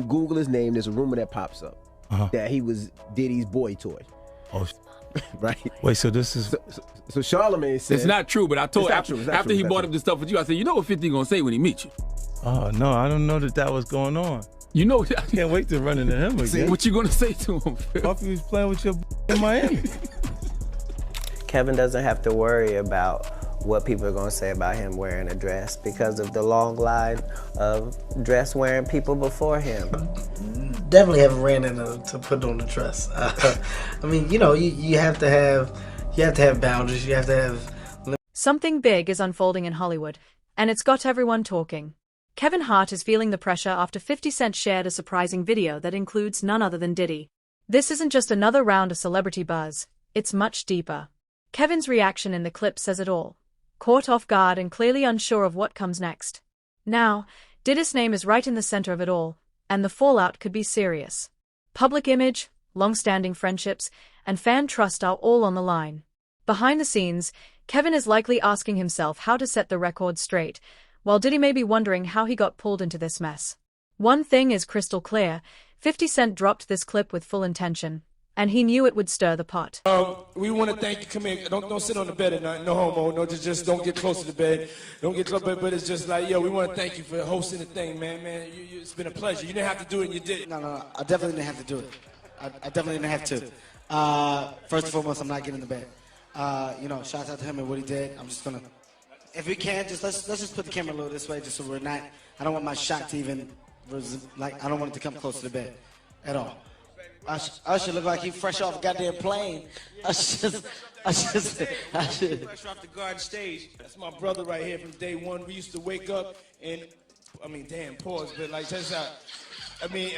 You Google his name, there's a rumor that pops up that he was Diddy's boy toy. Oh, right. Wait, so this is so Charlemagne said it's not true, but I told after he brought up this stuff with you, I said, you know what 50 gonna say when he meets you? Oh no, I don't know that was going on. You know, I can't wait to run into him again. What you gonna say to him, Phil? Hope he was playing with your in Miami. Kevin doesn't have to worry about what people are gonna say about him wearing a dress because of the long line of dress wearing people before him. Definitely haven't ran into to put on the dress. I mean, you know, you have to have boundaries. You have to have. Something big is unfolding in Hollywood, and it's got everyone talking. Kevin Hart is feeling the pressure after 50 Cent shared a surprising video that includes none other than Diddy. This isn't just another round of celebrity buzz, it's much deeper. Kevin's reaction in the clip says it all. Caught off guard and clearly unsure of what comes next. Now, Diddy's name is right in the center of it all, and the fallout could be serious. Public image, long-standing friendships, and fan trust are all on the line. Behind the scenes, Kevin is likely asking himself how to set the record straight, while Diddy may be wondering how he got pulled into this mess. One thing is crystal clear, 50 Cent dropped this clip with full intention, and he knew it would stir the pot. We want to thank you. Come here. Don't sit on the bed at night. No homo. No, just don't get close to the bed. Don't get close. But it's just like, yo, we want to thank you for hosting the thing, man. It's been a pleasure. You didn't have to do it, and you did. No. I definitely didn't have to do it. I definitely didn't have to. First and foremost, I'm not getting in the bed. You know, shout out to him and what he did. I'm just gonna, if we can, let's just put the camera a little this way, just so we're not. I don't want my shot to even, I don't want it to come close to the bed, at all. Usher look like he fresh off a goddamn plane. Usher. Fresh off the garden stage. That's my brother right here from day one. We used to wake up and, damn, pause, but like, check this out. I mean,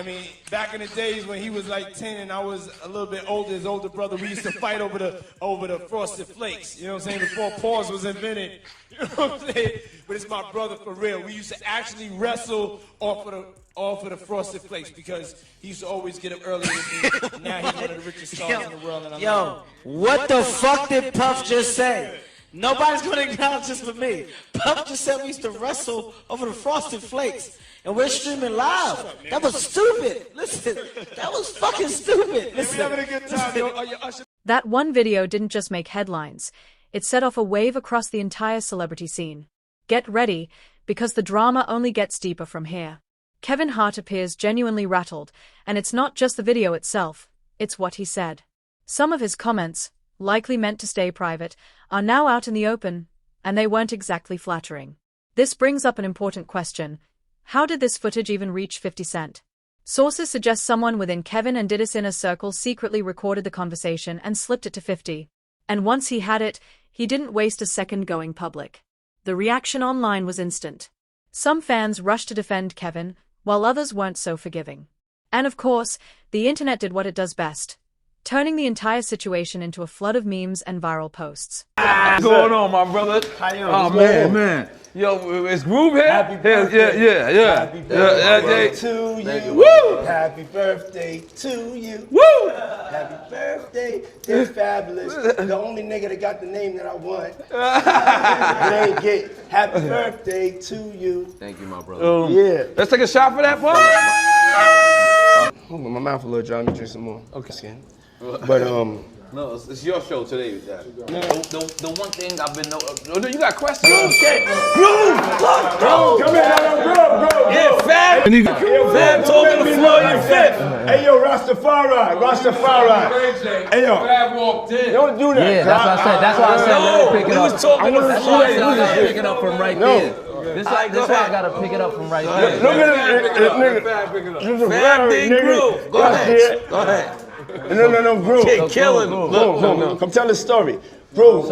back in the days when he was like 10 and I was a little bit older, his older brother, we used to fight over the Frosted Flakes. You know what I'm saying? Before pause was invented. You know what I'm saying? But it's my brother for real. We used to actually wrestle off of the Frosted Flakes because he used to always get up early with me. Now he's one of the richest stars in the world. And What the fuck did Puff just say? Nobody's gonna acknowledge this but me. Puff just said we used to wrestle over the Frosted Flakes. And we're streaming live. That was stupid. Listen, that was fucking stupid. Listen. We're having a good time, yo. That one video didn't just make headlines, it set off a wave across the entire celebrity scene. Get ready, because the drama only gets deeper from here. Kevin Hart appears genuinely rattled, and it's not just the video itself, it's what he said. Some of his comments, likely meant to stay private, are now out in the open, and they weren't exactly flattering. This brings up an important question. How did this footage even reach 50 Cent? Sources suggest someone within Kevin and Diddy's inner circle secretly recorded the conversation and slipped it to 50. And once he had it, he didn't waste a second going public. The reaction online was instant. Some fans rushed to defend Kevin, while others weren't so forgiving. And of course, the internet did what it does best, turning the entire situation into a flood of memes and viral posts. What's going on, my brother? How you doing? Man. Yo, is Groove here? Happy birthday. Yeah. Happy birthday to you. Woo! Happy birthday to you. Woo! Happy birthday, they're fabulous. The only nigga that got the name that I want. They ain't get happy birthday to you. Thank you, my brother. Yeah. Let's take a shot for that, boy. My mouth a little dry. Let me drink some more. Okay. But No, it's your show today, Daddy. The one thing I've been no, you got questions? Okay. Groove! Come here, bro. Yeah, Fab. Fab talking to the floor, you fit. Hey, yo, Rastafari. Hey, yo. Fab walked in. Don't do that. Yeah, that's why I said let me pick it up. Was talking to That's why I said I gotta pick it up from right there. This why I gotta pick it up from right there. Look at this nigga. Fab did Groove. Go ahead. No, Groove. Killing. Look. Come tell the story. Groove,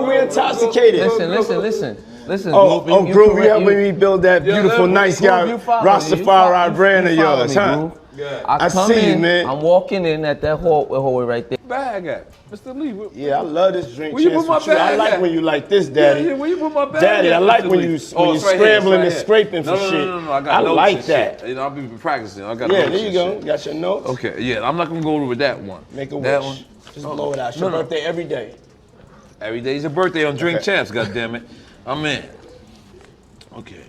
we intoxicated. Listen. Groove, you helping me build that beautiful, nice guy, Rastafari brand of yours, huh? I see you, man. I'm walking in at that hallway right there. Bag at Mr. Lee. Yeah, I love this drink. Where you put my bag I like at? when you like this, Daddy. Yeah, where you put my bag Daddy, at, I like Mr. when Lee? you It's right scrambling here, and scraping for shit. No, I got I notes like and that. shit. I'll be practicing. I got Yeah, notes there you and go. shit. Got your notes? Okay, yeah, I'm not gonna go over that one. Make a that wish. one. Just blow it out. It's your birthday every day. Every day's your birthday on Drink Champs, goddammit. I'm in. Okay.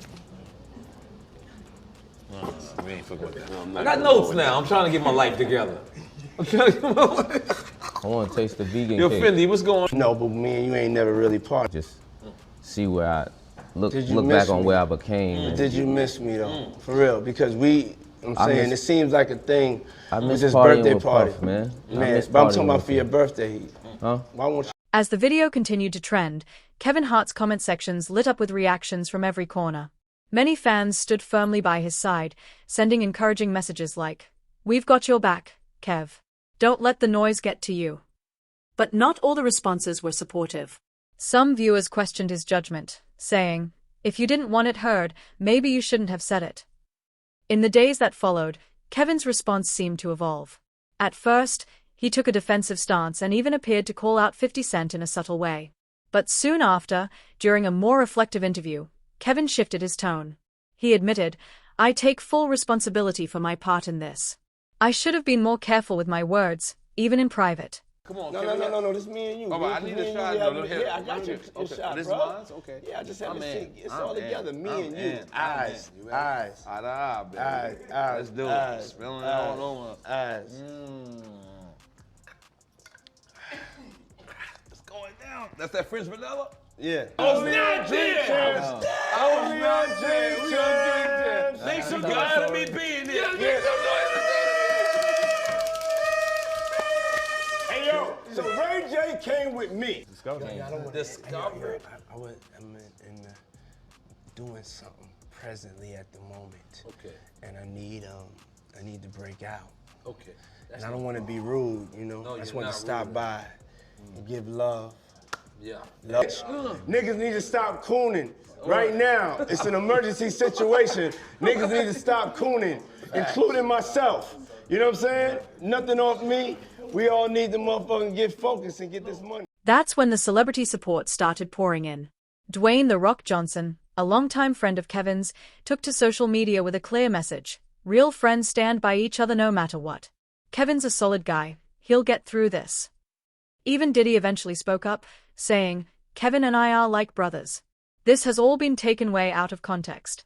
We ain't fucking with that. I got notes now. I'm trying to get my life together. I'm trying to get my life. I want to taste the vegan Yo, cake. Fendi, what's going on? No, but me and you ain't never really parted. Just see where I look back on where I became. Did you miss me though? For real, because I'm saying it seems like a thing. I miss with this partying birthday with party, Puff, man. But I'm talking about for your birthday. Huh? Why won't you? As the video continued to trend, Kevin Hart's comment sections lit up with reactions from every corner. Many fans stood firmly by his side, sending encouraging messages like, "We've got your back, Kev. Don't let the noise get to you." But not all the responses were supportive. Some viewers questioned his judgment, saying, "If you didn't want it heard, maybe you shouldn't have said it." In the days that followed, Kevin's response seemed to evolve. At first, he took a defensive stance and even appeared to call out 50 Cent in a subtle way. But soon after, during a more reflective interview, Kevin shifted his tone. He admitted, "I take full responsibility for my part in this. I should have been more careful with my words, even in private." Come on, No, this me and you. Oh, I need a shot. Yeah, I got you. Okay. Shot, This bro. mine? Okay. Yeah, I just have to see. It's I'm all together. Me and you. Eyes. Eye to eye, baby. Eyes. Let's do it. Spilling it all over. Eyes. It's going down. That's that French vanilla? Yeah. Oh, not jam. Oh, not jam. Thanks for God me being here. Make some noise. Hey, yo, so Ray J came with me. Discover. I'm doing something presently at the moment. Okay. And I need to break out. Okay. And I don't want to be rude, you know. No, I just you're want to not stop rude. by and give love. Yeah. Niggas need to stop cooning right now. It's an emergency situation. Niggas need to stop cooning, including myself. You know what I'm saying? Nothing off me. We all need to motherfucking get focused and get this money. That's when the celebrity support started pouring in. Dwayne "The Rock" Johnson, a longtime friend of Kevin's, took to social media with a clear message: real friends stand by each other no matter what. Kevin's a solid guy. He'll get through this. Even Diddy eventually spoke up, saying, "Kevin and I are like brothers." This has all been taken way out of context.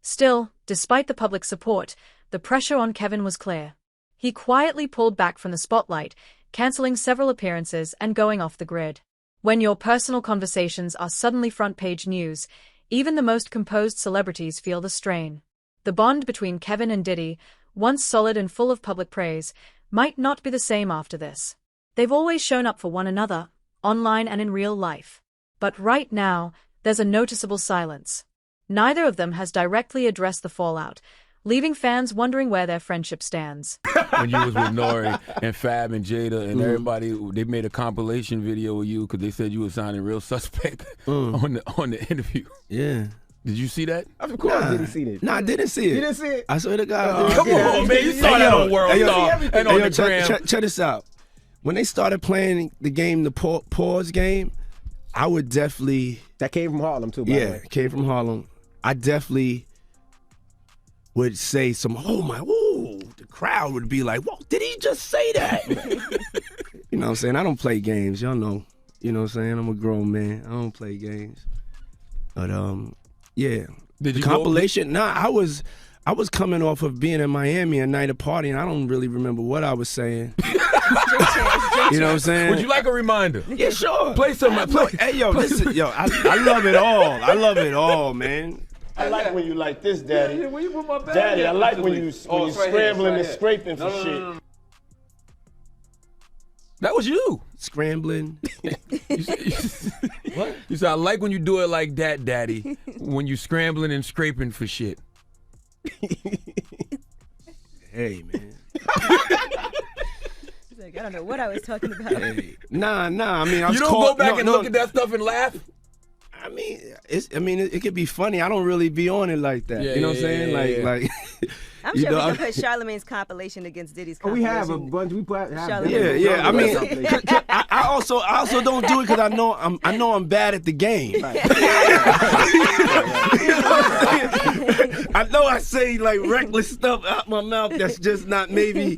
Still, despite the public support, the pressure on Kevin was clear. He quietly pulled back from the spotlight, cancelling several appearances and going off the grid. When your personal conversations are suddenly front-page news, even the most composed celebrities feel the strain. The bond between Kevin and Diddy, once solid and full of public praise, might not be the same after this. They've always shown up for one another, online and in real life. But right now, there's a noticeable silence. Neither of them has directly addressed the fallout, leaving fans wondering where their friendship stands. When you was with Nori and Fab and Jada and everybody, they made a compilation video with you because they said you were sounding real suspect on the interview. Yeah. Did you see that? Of course, I didn't see that. Nah, I didn't see it. You didn't see it? I swear to God. Come on, man. You saw that on World Star and on the gram. Check this out. When they started playing the game, the pause game, I would definitely... That came from Harlem, too, by the way. Yeah, it came from Harlem. I definitely would say some, oh my, woo. The crowd would be like, whoa, did he just say that? You know what I'm saying? I don't play games. Y'all know. You know what I'm saying? I'm a grown man. I don't play games. But, yeah. Did you compilation? Nah, I was coming off of being in Miami a night of partying. I don't really remember what I was saying. You know what I'm saying? Would you like a reminder? Yeah, sure. Play some. Hey, yo, listen, yo, I love it all. I love it all, man. I like when you like this, Daddy. Yeah, when you put my bag Daddy, I down, like to when me. you Oh, it's right here, scrambling it's and right here. scraping for shit. No. That was you. Scrambling. What? You said, I like when you do it like that, Daddy, when you scrambling and scraping for shit. Hey, man. Like, I don't know what I was talking about. Hey. Nah. I mean, I was You don't called, go back and look at that stuff and laugh? I mean, it could be funny. I don't really be on it like that. Yeah, you know what I'm saying? Like. I'm you sure know, we can put Charlamagne's compilation against Diddy's Oh, we compilation. have a bunch. We put. Yeah. I mean, I also don't do it because I know I'm bad at the game. Right. I know I say like reckless stuff out my mouth that's just not maybe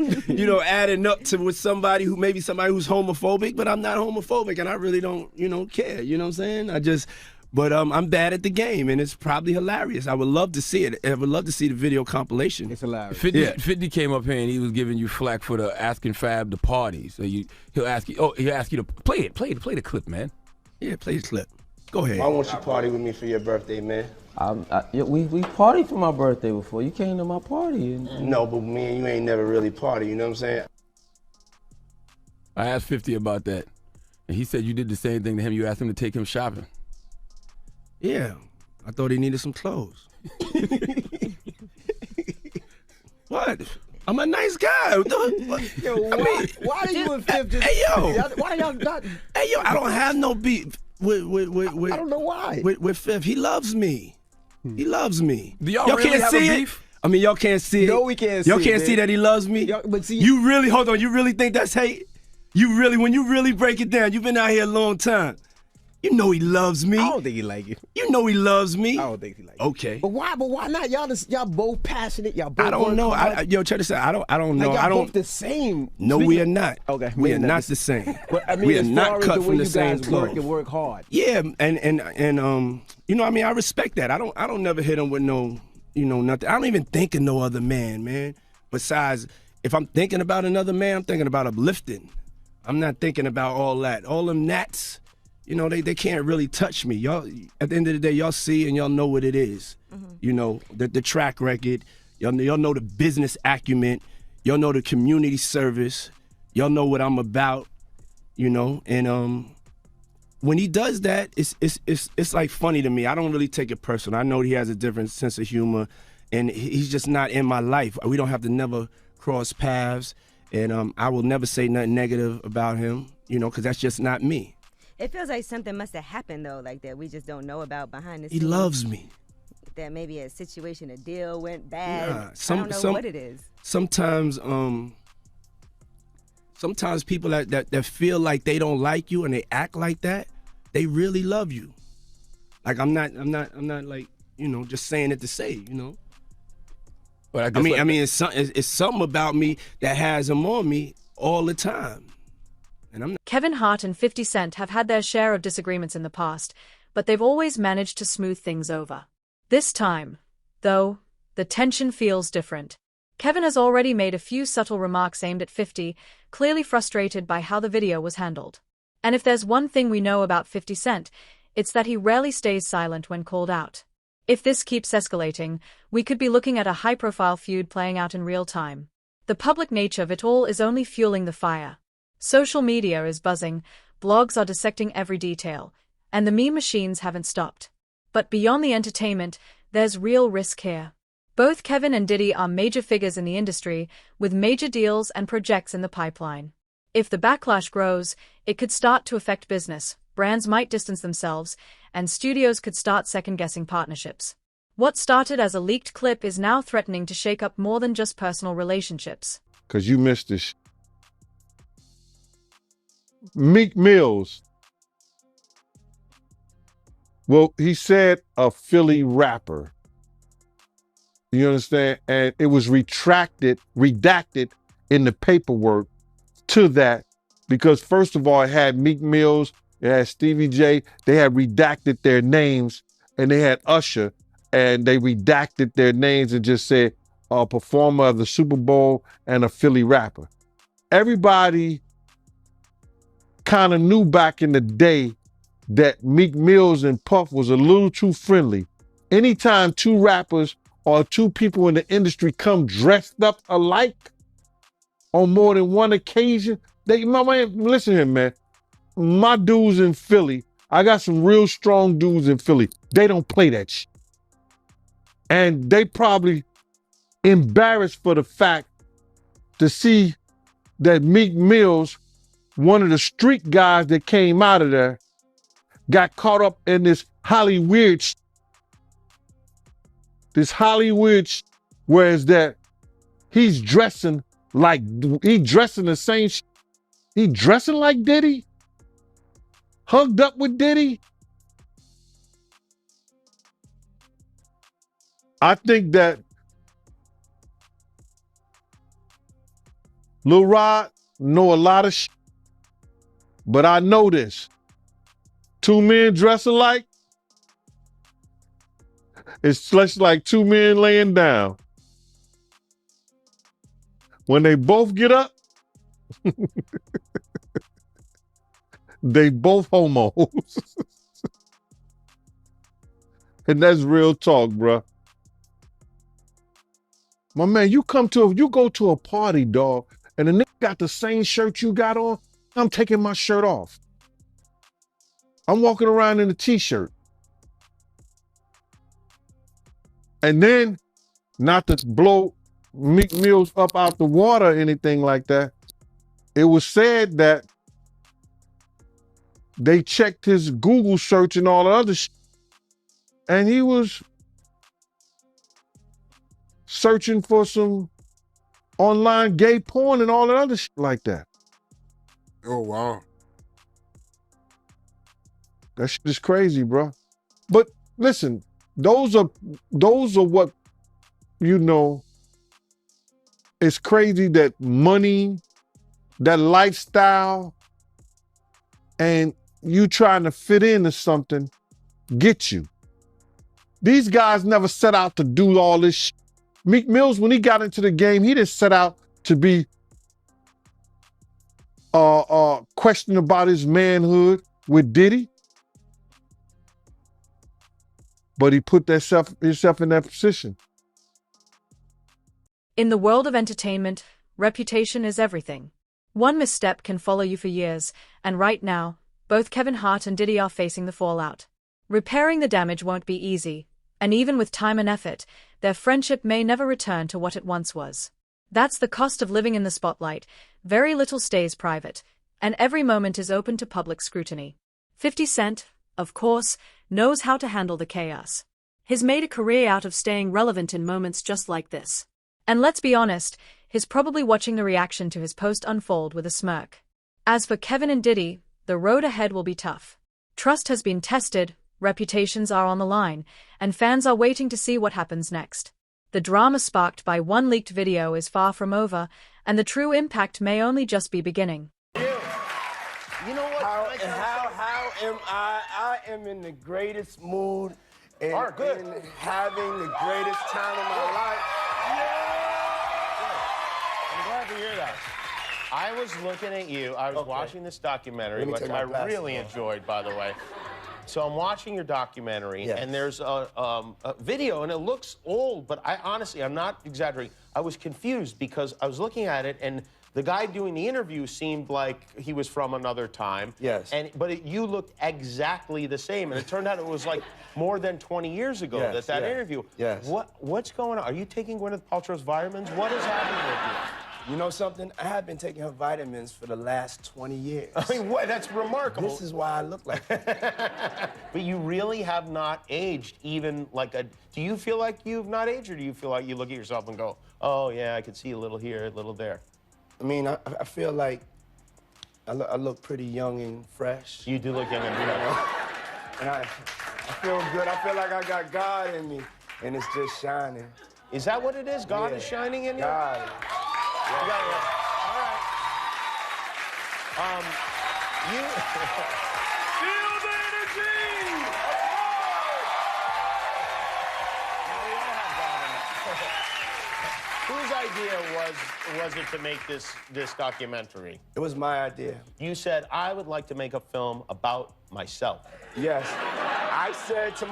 adding up to with somebody who's homophobic, but I'm not homophobic and I really don't care. You know what I'm saying? But I'm bad at the game, and it's probably hilarious. I would love to see it. I would love to see the video compilation. It's hilarious. 50 came up here and he was giving you flack for the asking Fab to party. So he'll ask you to play the clip, man. Yeah, play the clip. Go ahead. Why won't you party with me for your birthday, man? We partied for my birthday before. You came to my party. No, but me and you ain't never really party, you know what I'm saying? I asked 50 about that, and he said you did the same thing to him. You asked him to take him shopping. Yeah, I thought he needed some clothes. What? I'm a nice guy. Yo, why are you and Fifth just... Hey, yo. Why y'all not... Hey, yo, I don't have no beef with I don't know why. With Fifth. He loves me. He loves me. Do y'all really can't have see a it? beef? I mean, y'all can't see it. No, we can't y'all see it. Y'all can't see that he loves me? But see, you really, hold on, you really think that's hate? When you really break it down, you've been out here a long time. You know he loves me. I don't think he like you. You know he loves me. I don't think he like you. Okay. But why not? Y'all both passionate. Y'all both I don't know. Yo, check this out. I don't know. Like I don't. both the same. No, we are not. Okay. We are not the same. But, I mean, we are as not far as cut the way from the you same guys cloth. work hard. Yeah, and you know, I mean, I respect that. I don't never hit him with no, nothing. I don't even think of no other man. Besides, if I'm thinking about another man, I'm thinking about uplifting. I'm not thinking about all that. All them gnats, they can't really touch me. Y'all, at the end of the day, y'all see and y'all know what it is. Mm-hmm. The track record. Y'all know the business acumen. Y'all know the community service. Y'all know what I'm about. And when he does that, it's like funny to me. I don't really take it personal. I know he has a different sense of humor, and he's just not in my life. We don't have to never cross paths, and I will never say nothing negative about him, because that's just not me. It feels like something must have happened though, like that we just don't know about behind the scenes. He loves me. That maybe a situation, a deal went bad. Nah, I don't know what it is. Sometimes people that feel like they don't like you and they act like that, they really love you. Like I'm not like, just saying it to say, But I mean, it's something about me that has him on me all the time. And I'm not. Kevin Hart and 50 Cent have had their share of disagreements in the past, but they've always managed to smooth things over. This time, though, the tension feels different. Kevin has already made a few subtle remarks aimed at 50, clearly frustrated by how the video was handled. And if there's one thing we know about 50 Cent, it's that he rarely stays silent when called out. If this keeps escalating, we could be looking at a high-profile feud playing out in real time. The public nature of it all is only fueling the fire. Social media is buzzing, blogs are dissecting every detail, and the meme machines haven't stopped. But beyond the entertainment, there's real risk here. Both Kevin and Diddy are major figures in the industry, with major deals and projects in the pipeline. If the backlash grows, it could start to affect business, brands might distance themselves, and studios could start second-guessing partnerships. What started as a leaked clip is now threatening to shake up more than just personal relationships. Because you missed this. Meek Mills. Well, he said a Philly rapper. You understand? And it was redacted in the paperwork to that because, first of all, it had Meek Mills, it had Stevie J, they had redacted their names, and they had Usher, and they redacted their names and just said a performer of the Super Bowl and a Philly rapper. Everybody kind of knew back in the day that Meek Mills and Puff was a little too friendly. Anytime two rappers or two people in the industry come dressed up alike on more than one occasion, listen here, man. My dudes in Philly, I got some real strong dudes in Philly. They don't play that shit. And they probably embarrassed for the fact to see that Meek Mills, one of the street guys that came out of there, got caught up in this Hollywood whereas that he's dressing the same he dressing like Diddy, hugged up with Diddy. I think that Lil Rod know a lot of but I know this. Two men dress alike, It's just like two men laying down. When they both get up, they both homos. And that's real talk, bruh. My man, you go to a party, dog, and the nigga got the same shirt you got on, I'm taking my shirt off. I'm walking around in a t-shirt. And then, not to blow Meek Mills up out the water or anything like that, it was said that they checked his Google search and all the other shit, and he was searching for some online gay porn and all that other shit like that. Oh, wow. That shit is crazy, bro. But listen, those are what, you know, it's crazy that money, that lifestyle, and you trying to fit into something get you. These guys never set out to do all this shit. Meek Mills, when he got into the game, he didn't set out to be questioned about his manhood with Diddy. But he put himself in that position. In the world of entertainment, reputation is everything. One misstep can follow you for years, and right now, both Kevin Hart and Diddy are facing the fallout. Repairing the damage won't be easy, and even with time and effort, their friendship may never return to what it once was. That's the cost of living in the spotlight. Very little stays private, and every moment is open to public scrutiny. 50 Cent, of course, knows how to handle the chaos. He's made a career out of staying relevant in moments just like this. And let's be honest, he's probably watching the reaction to his post unfold with a smirk. As for Kevin and Diddy, the road ahead will be tough. Trust has been tested, reputations are on the line, and fans are waiting to see what happens next. The drama sparked by one leaked video is far from over, and the true impact may only just be beginning. You know what? How am I? I am in the greatest mood and having the greatest time of my life. I'm glad to hear that. I was looking at you. I was watching this documentary, which I really enjoyed, by the way. So I'm watching your documentary, and there's a video, and it looks old, but I'm not exaggerating. I was confused because I was looking at it, and the guy doing the interview seemed like he was from another time. Yes. But you looked exactly the same, and it turned out it was like more than 20 years ago that interview. Yes. What's going on? Are you taking Gwyneth Paltrow's vitamins? What is happening with you? You know something? I have been taking her vitamins for the last 20 years. I mean, what? That's remarkable. This is why I look like that. But you really have not aged even like a... Do you feel like you've not aged, or do you feel like you look at yourself and go, oh, yeah, I could see a little here, a little there? I mean, I feel like I look pretty young and fresh. You do look young and fresh. And I feel good. I feel like I got God in me, and it's just shining. Is that what it is? God is shining in you? God. All right. You... Feel the energy! Whose idea was it to make this documentary? It was my idea. You said, I would like to make a film about myself. Yes. I said to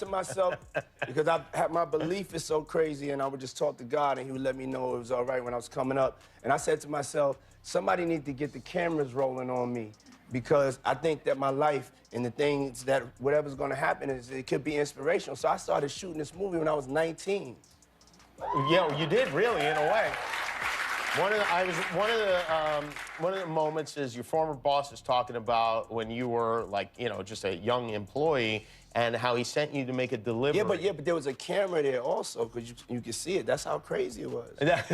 myself, because my belief is so crazy, and I would just talk to God, and he would let me know it was all right when I was coming up. And I said to myself, somebody needs to get the cameras rolling on me, because I think that my life and the things that whatever's going to happen it could be inspirational. So I started shooting this movie when I was 19. Yeah, you did really, in a way. One of the moments is your former boss is talking about when you were like, you know, just a young employee, and how he sent you to make a delivery. Yeah, but there was a camera there also, because you could see it. That's how crazy it was. That's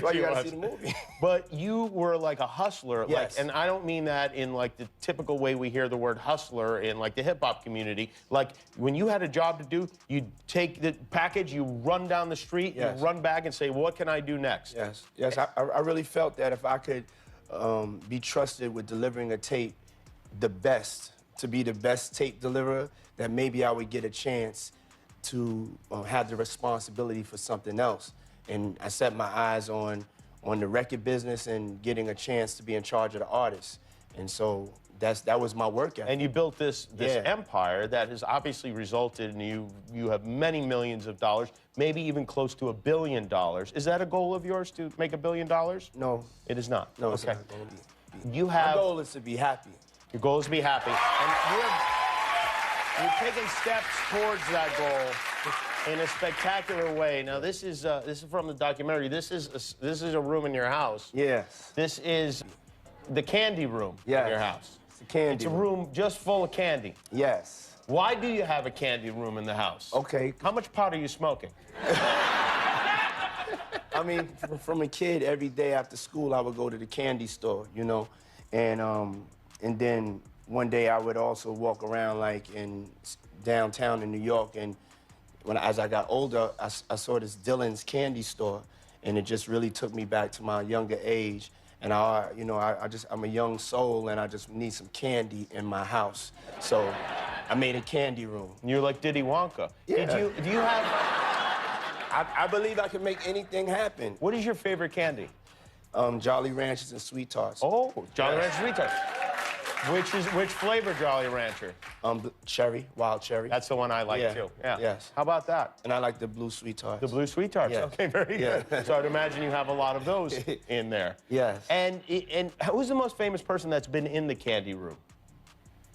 why you gotta see the movie. But you were like a hustler, yes. and I don't mean that in like the typical way we hear the word hustler in like the hip hop community. Like when you had a job to do, you'd take the package, you run down the street, you run back and say, what can I do next? Yes, I really felt that if I could be trusted with delivering a tape, to be the best tape deliverer, that maybe I would get a chance to have the responsibility for something else. And I set my eyes on the record business and getting a chance to be in charge of the artists. And so that was my work ethic. And you built this empire that has obviously resulted in you have many millions of dollars, maybe even close to $1 billion. Is that a goal of yours to make $1 billion? No. It is not? No, it's okay. not going to be. You have... My goal is to be happy. Your goal is to be happy. And you're taking steps towards that goal in a spectacular way. Now, this is from the documentary. This is a room in your house. Yes. This is the candy room in your house. It's a candy It's a room just full of candy. Yes. Why do you have a candy room in the house? Okay. How much pot are you smoking? I mean, from a kid, every day after school, I would go to the candy store, you know, and then one day I would also walk around like in downtown in New York, and as I got older, I saw this Dylan's candy store, and it just really took me back to my younger age. And I'm a young soul, and I just need some candy in my house. So I made a candy room. You're like Diddy Wonka. Yeah. Do you have... I believe I can make anything happen. What is your favorite candy? Jolly Ranchers and Sweet Tarts. Oh, Jolly Rancher Sweet Tarts. Which flavor Jolly Rancher? Cherry, wild cherry. That's the one I like too. Yeah. Yes. How about that? And I like the blue Sweet Tarts. The blue Sweet Tarts. Yeah. Okay, very good. So I'd imagine you have a lot of those in there. Yes. And who's the most famous person that's been in the candy room?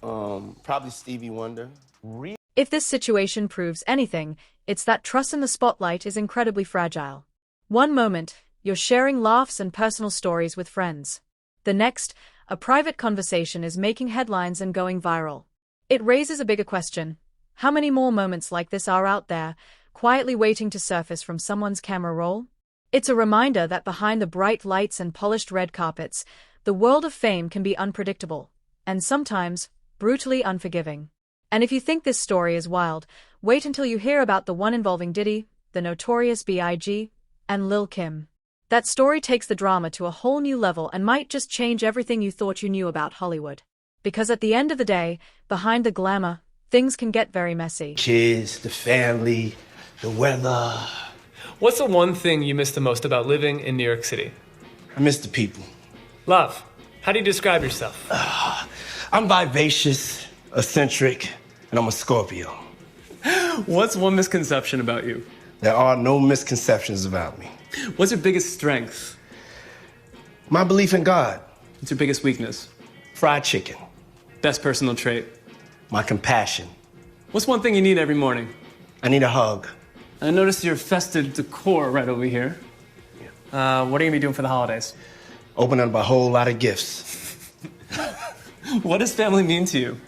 Probably Stevie Wonder. Really? If this situation proves anything, it's that trust in the spotlight is incredibly fragile. One moment, you're sharing laughs and personal stories with friends. The next, a private conversation is making headlines and going viral. It raises a bigger question. How many more moments like this are out there, quietly waiting to surface from someone's camera roll? It's a reminder that behind the bright lights and polished red carpets, the world of fame can be unpredictable, and sometimes brutally unforgiving. And if you think this story is wild, wait until you hear about the one involving Diddy, the Notorious B.I.G., and Lil' Kim. That story takes the drama to a whole new level and might just change everything you thought you knew about Hollywood. Because at the end of the day, behind the glamour, things can get very messy. Kids, the family, the weather. What's the one thing you miss the most about living in New York City? I miss the people. Love. How do you describe yourself? I'm vivacious, eccentric, and I'm a Scorpio. What's one misconception about you? There are no misconceptions about me. What's your biggest strength? My belief in God. What's your biggest weakness? Fried chicken. Best personal trait? My compassion. What's one thing you need every morning? I need a hug. I noticed your festive decor right over here. Yeah. What are you going to be doing for the holidays? Open up a whole lot of gifts. What does family mean to you?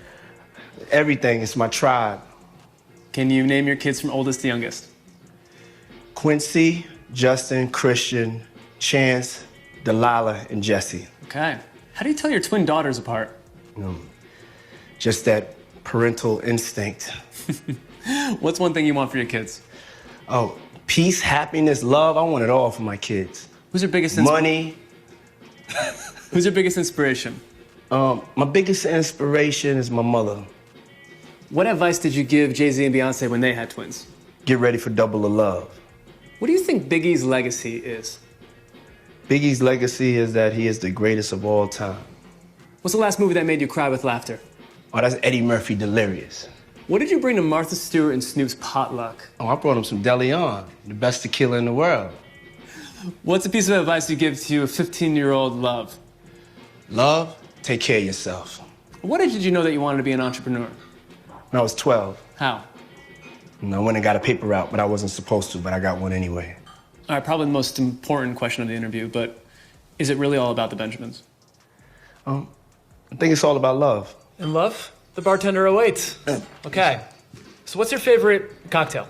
Everything. It's my tribe. Can you name your kids from oldest to youngest? Quincy, Justin, Christian, Chance, Delilah, and Jesse. Okay. How do you tell your twin daughters apart? Just that parental instinct. What's one thing you want for your kids? Oh, peace, happiness, love. I want it all for my kids. Who's your biggest money? Who's your biggest inspiration? My biggest inspiration is my mother. What advice did you give Jay-Z and Beyonce when they had twins? Get ready for double the love. What do you think Biggie's legacy is? Biggie's legacy is that he is the greatest of all time. What's the last movie that made you cry with laughter? Oh, that's Eddie Murphy, Delirious. What did you bring to Martha Stewart and Snoop's potluck? Oh, I brought him some DeLeon, the best tequila in the world. What's a piece of advice you give to a 15-year-old love? Love? Take care of yourself. What age did you know that you wanted to be an entrepreneur? When I was 12. How? I went and got a paper route, but I wasn't supposed to, but I got one anyway. All right, probably the most important question of the interview, but is it really all about the Benjamins? I think it's all about love. And love? The bartender awaits. Okay. So what's your favorite cocktail?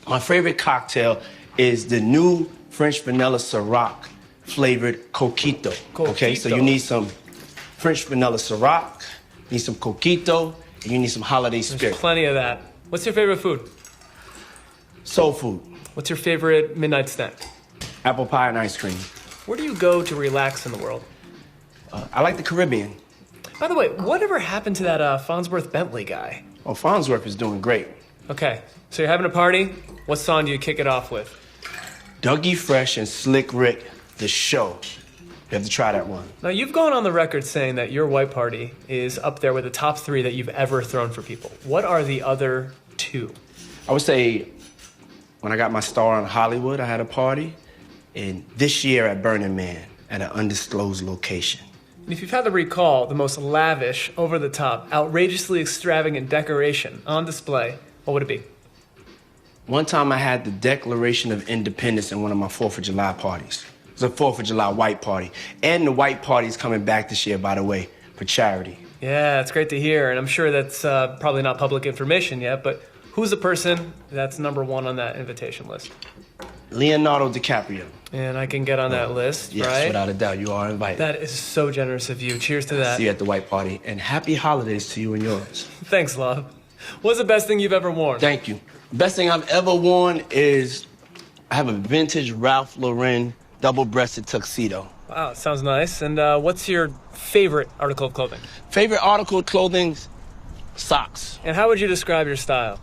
My favorite cocktail is the new French vanilla Ciroc flavored Coquito. Okay, so you need some French vanilla Ciroc, you need some Coquito, and you need some holiday spirit. There's plenty of that. What's your favorite food? Soul food. What's your favorite midnight snack? Apple pie and ice cream. Where do you go to relax in the world? I like the Caribbean. By the way, whatever happened to that Farnsworth Bentley guy? Oh, Farnsworth is doing great. Okay, so you're having a party. What song do you kick it off with? Dougie Fresh and Slick Rick, The Show. You have to try that one. Now, you've gone on the record saying that your white party is up there with the top 3 that you've ever thrown for people. What are the other 2? I would say when I got my star on Hollywood, I had a party. And this year at Burning Man at an undisclosed location. And if you've had to recall the most lavish, over-the-top, outrageously extravagant decoration on display, what would it be? One time I had the Declaration of Independence in one of my 4th of July parties. It was a 4th of July white party. And the white party's coming back this year, by the way, for charity. Yeah, it's great to hear, and I'm sure that's probably not public information yet, but who's the person that's number 1 on that invitation list? Leonardo DiCaprio. And I can get on that list, yes, right? Without a doubt, you are invited. That is so generous of you. Cheers to that. See you at the white party, and happy holidays to you and yours. Thanks, love. What's the best thing you've ever worn? Thank you. Best thing I've ever worn is I have a vintage Ralph Lauren double-breasted tuxedo. Wow, sounds nice. And what's your favorite article of clothing? Favorite article of clothing? Socks. And how would you describe your style?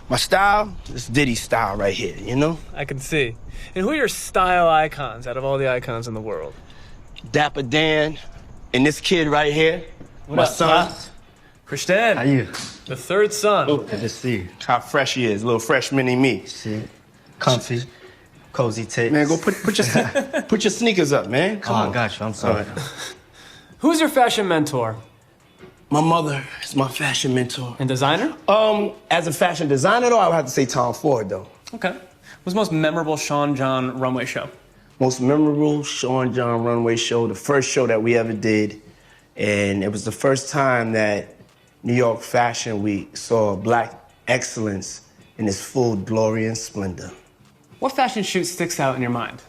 My style? It's Diddy style right here, you know? I can see. And who are your style icons out of all the icons in the world? Dapper Dan and this kid right here, my son. Christian. How you? The 3rd son. Oh, good to see you. How fresh he is, little fresh mini me. See, comfy, cozy tape. Man, go put your sneakers up, man. Come on. I got you. I'm sorry. Who's your fashion mentor? My mother is my fashion mentor. And designer? As a fashion designer, though, I would have to say Tom Ford, though. Okay. What's the most memorable Sean John runway show? Most memorable Sean John runway show, the first show that we ever did. And it was the first time that New York Fashion Week saw Black excellence in its full glory and splendor. What fashion shoot sticks out in your mind?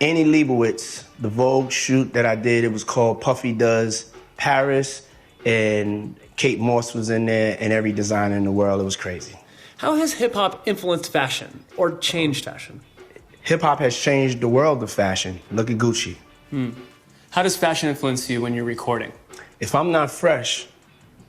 Annie Leibovitz, the Vogue shoot that I did, it was called Puffy Does Paris, and Kate Moss was in there, and every designer in the world. It was crazy. How has hip-hop influenced fashion or changed fashion? Hip-hop has changed the world of fashion. Look at Gucci. How does fashion influence you when you're recording? If I'm not fresh,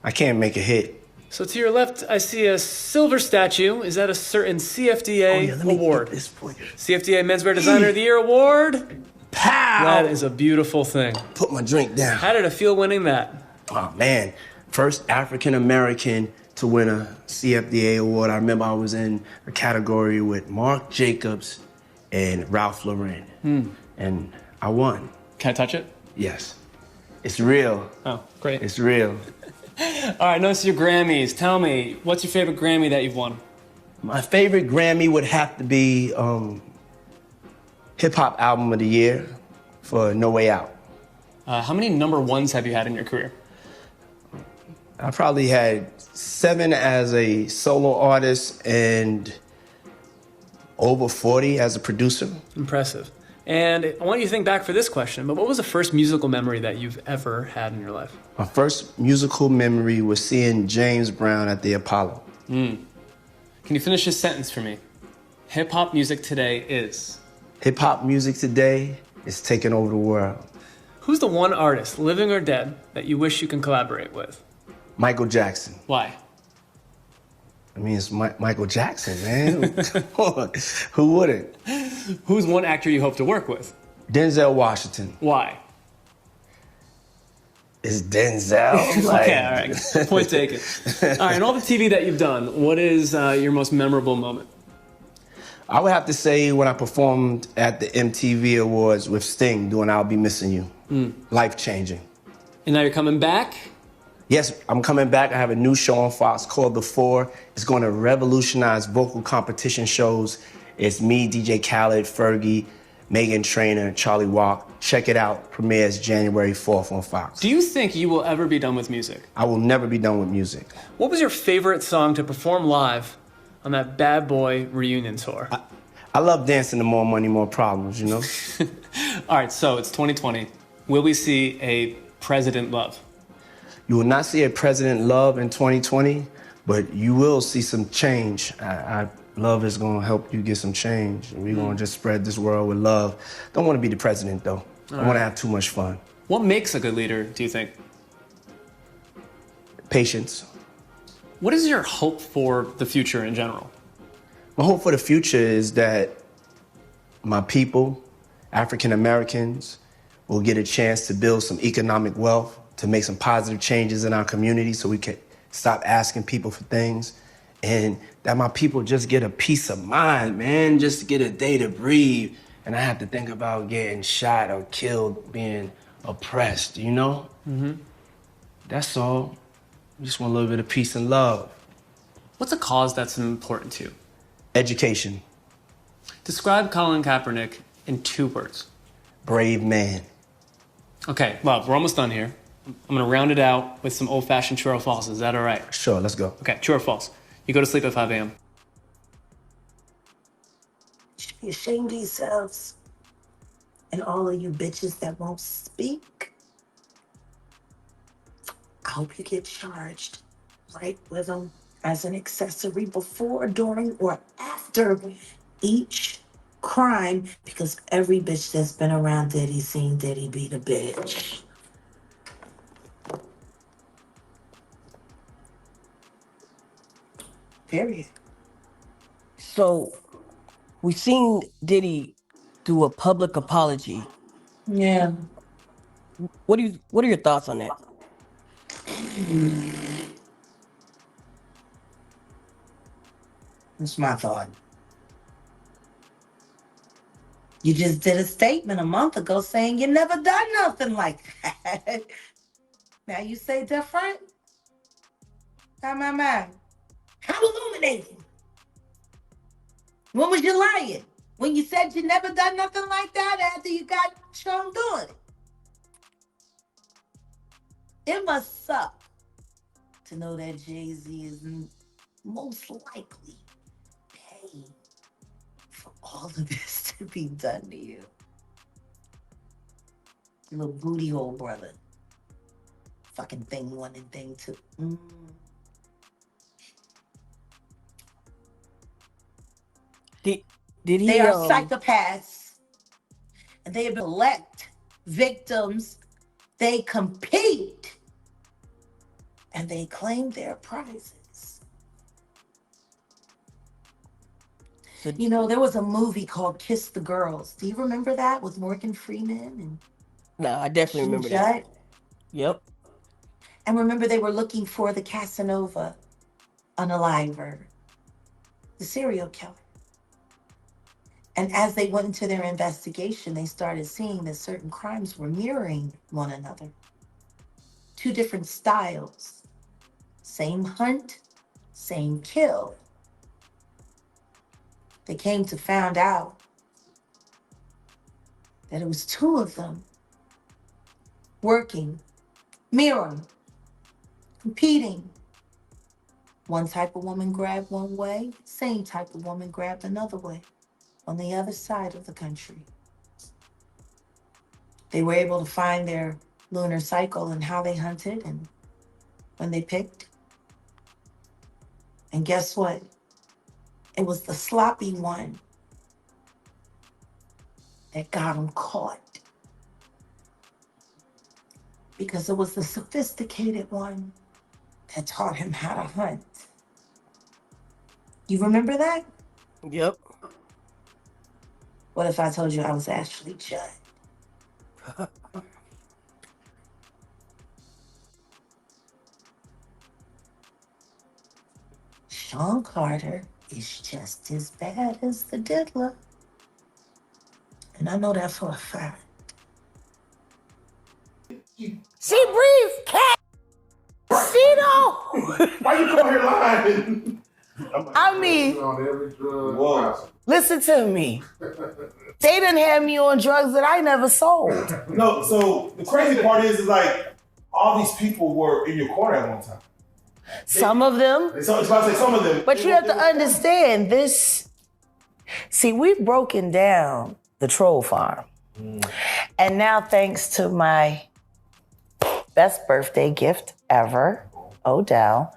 I can't make a hit. So to your left, I see a silver statue. Is that a certain CFDA award? This for you. CFDA Menswear Designer of the Year Award? Pow! That is a beautiful thing. Put my drink down. How did it feel winning that? Oh, man. First African-American to win a CFDA award. I remember I was in a category with Marc Jacobs and Ralph Lauren. And I won. Can I touch it? Yes. It's real. Oh, great. It's real. All right, notice your Grammys. Tell me, what's your favorite Grammy that you've won? My favorite Grammy would have to be Hip Hop Album of the Year for No Way Out. How many number ones have you had in your career? I probably had 7 as a solo artist and over 40 as a producer. Impressive. And I want you to think back for this question, but what was the first musical memory that you've ever had in your life? My first musical memory was seeing James Brown at the Apollo. Can you finish this sentence for me? Hip-hop music today is? Hip-hop music today is taking over the world. Who's the one artist, living or dead, that you wish you can collaborate with? Michael Jackson. Why? I mean, it's Michael Jackson, man. Come on. Who wouldn't? Who's one actor you hope to work with? Denzel Washington. Why? It's Denzel. Like... Okay, all right. Point taken. All right, in all the TV that you've done, what is your most memorable moment? I would have to say when I performed at the MTV Awards with Sting doing I'll Be Missing You. Life-changing. And now you're coming back? Yes, I'm coming back. I have a new show on Fox called The Four. It's going to revolutionize vocal competition shows. It's me, DJ Khaled, Fergie, Meghan Trainor, Charlie Walk. Check it out. Premieres January 4th on Fox. Do you think you will ever be done with music? I will never be done with music. What was your favorite song to perform live on that Bad Boy reunion tour? I love dancing to More Money, More Problems, you know? All right, so it's 2020. Will we see a President Love? You will not see a President Love in 2020, but you will see some change. Love is going to help you get some change. We're going to just spread this world with love. Don't want to be the president, though. I want to have too much fun. What makes a good leader, do you think? Patience. What is your hope for the future in general? My hope for the future is that my people, African Americans, will get a chance to build some economic wealth, to make some positive changes in our community so we can stop asking people for things. And that my people just get a peace of mind, man, just to get a day to breathe. And I have to think about getting shot or killed, being oppressed, you know? Mm-hmm. That's all. I just want a little bit of peace and love. What's a cause that's important to you? Education. Describe Colin Kaepernick in 2 words. Brave man. Okay, well, we're almost done here. I'm gonna round it out with some old-fashioned true or false. Is that all right? Sure, let's go. Okay, true or false? You go to sleep at 5 a.m. You should be ashamed of yourselves. And all of you bitches that won't speak, I hope you get charged right with them as an accessory before, during, or after each crime, because every bitch that's been around Diddy seen Diddy beat a bitch. Period. So, we've seen Diddy do a public apology. Yeah. What are your thoughts on that? That's my thought. You just did a statement a month ago saying you never done nothing like that. Now you say different? Man. How illuminating? When was you lying? When you said you never done nothing like that after you got shown doing it? It must suck to know that Jay-Z is most likely paying for all of this to be done to you. Little booty hole brother. Fucking thing 1 and thing 2. Did he? They are psychopaths, and they elect victims. They compete, and they claim their prizes. You know, there was a movie called Kiss the Girls. Do you remember that with Morgan Freeman and? No, I definitely remember that. Yep. And remember, they were looking for the Casanova unaliver, the serial killer. And as they went into their investigation, they started seeing that certain crimes were mirroring one another. 2 different styles. Same hunt, same kill. They came to find out that it was 2 of them working, mirroring, competing. One type of woman grabbed one way, same type of woman grabbed another way. On the other side of the country. They were able to find their lunar cycle and how they hunted and when they picked. And guess what? It was the sloppy one that got him caught. Because it was the sophisticated one that taught him how to hunt. You remember that? Yep. What if I told you I was Ashley Judd? Sean Carter is just as bad as the diddler. And I know that for a fact. She breathes cat. Cito. Why you come here lying? I mean, listen to me. They done had me on drugs that I never sold. No, so the crazy part is like all these people were in your corner at one time. Some of them. So it's about to say some of them. But you have to understand this. See, we've broken down the troll farm. And now, thanks to my best birthday gift ever, Odell,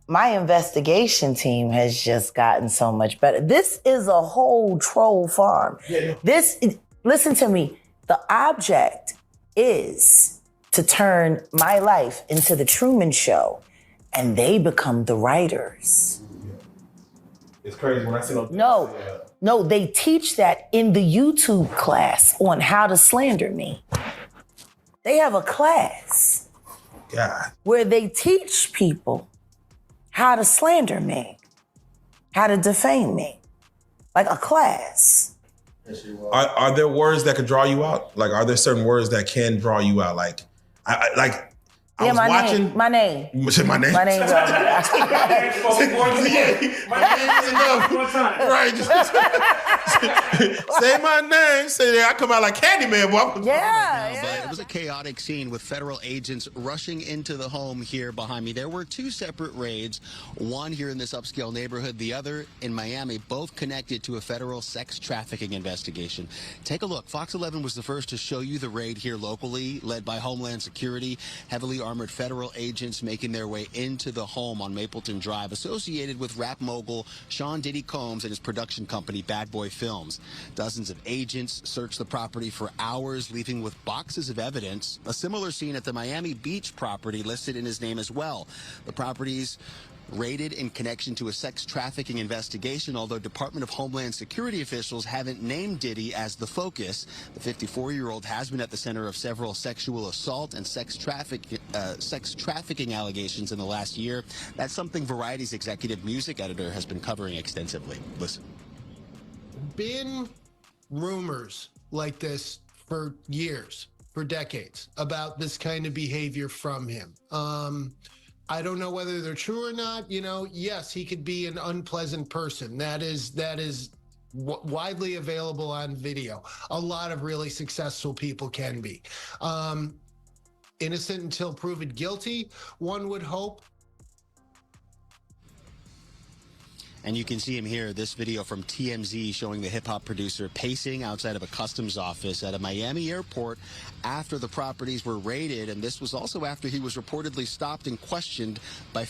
my investigation team has just gotten so much better. This is a whole troll farm. Listen to me. The object is to turn my life into the Truman Show and they become the writers. It's crazy when I see those. No, they teach that in the YouTube class on how to slander me. They have a class where they teach people how to slander me, how to defame me, like a class. Are there words that could draw you out? Like, are there certain words that can draw you out? Like, I was watching. My name. You said my name? My name. My name is enough. Right. Say my name. Say that. I come out like Candyman, boy. But it was a chaotic scene with federal agents rushing into the home here behind me. There were two separate raids, one here in this upscale neighborhood, the other in Miami, both connected to a federal sex trafficking investigation. Take a look. Fox 11 was the first to show you the raid here locally, led by Homeland Security. Heavily armored federal agents making their way into the home on Mapleton Drive, associated with rap mogul Sean Diddy Combs and his production company, Bad Boy Films. Dozens of agents searched the property for hours, leaving with boxes of evidence. A similar scene at the Miami Beach property listed in his name as well. The properties raided in connection to a sex trafficking investigation, although Department of Homeland Security officials haven't named Diddy as the focus. The 54-year-old has been at the center of several sexual assault and sex trafficking allegations in the last year. That's something Variety's executive music editor has been covering extensively. Listen. Been rumors like this for years, for decades, about this kind of behavior from him. I don't know whether they're true or not. You know, yes, he could be an unpleasant person. That is widely available on video. A lot of really successful people can be. Innocent until proven guilty, one would hope. And you can see him here, this video from TMZ showing the hip-hop producer pacing outside of a customs office at a Miami airport after the properties were raided. And this was also after he was reportedly stopped and questioned by